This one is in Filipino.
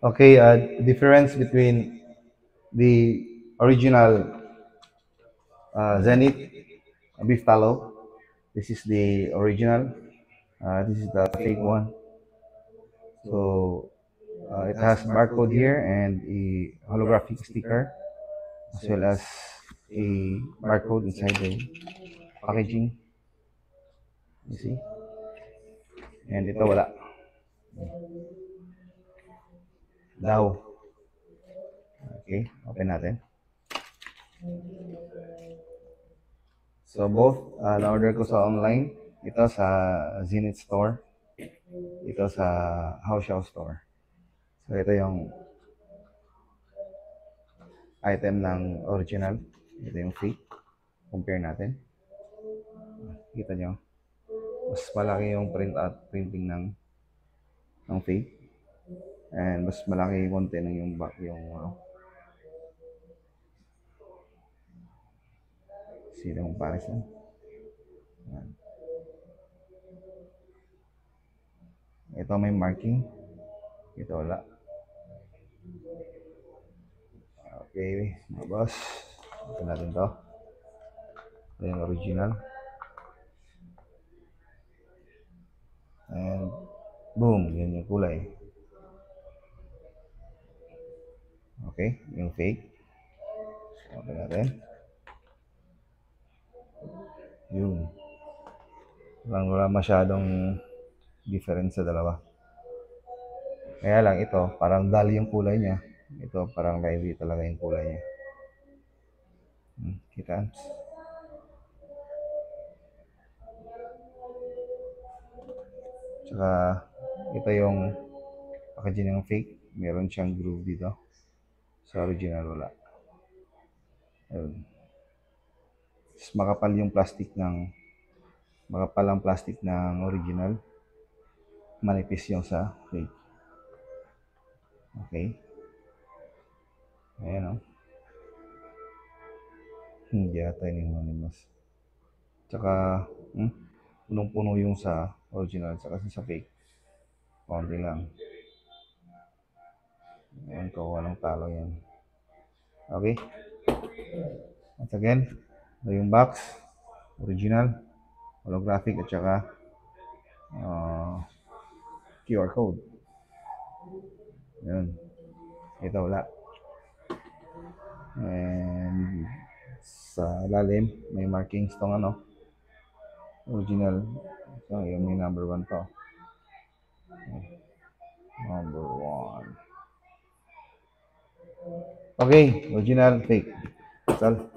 Okay, difference between the original Zenith beef tallow. This is the original. This is the fake one. So it has barcode here and a holographic sticker, as well as a barcode inside the packaging. You see? And ito wala. Daw. Okay, open natin. So both, na-order ko sa online. Ito sa Zenith Store. Ito sa House Show Store. So ito yung item ng original. Ito yung fake. Compare natin. Kita nyo. Mas malaki yung printing ng fake. And mas malaki yung konti ng yung sila comparison. Yan. Ito may marking. Ito wala. Okay, mga boss. Ito natin to. Ito yung original. And boom, yan yung kulay. Okay, yung fake. Okay natin. Yun. Wala masyadong difference sa dalawa. Kaya lang ito, parang dull yung kulay niya. Ito, parang lively talaga yung kulay niya. Kita? Tsaka, ito yung packaging ng fake. Meron siyang groove dito. Sa original, wala. Ayun. Makapal yung plastic makapal ang plastic ng original. Manipis yung sa fake. Okay. Ayan o. Hindi ata inimos. Tsaka, punong-puno yung sa original. Tsaka sa fake. Konti lang. Ayan ko, walang talo yan. Okay. Once again, ito yung box. Original. Holographic at saka QR code. Yun. Ito wala. And sa lalim, may markings tong original. So, yung may number 1 to. Number 1. Okay, original, fake. That's all.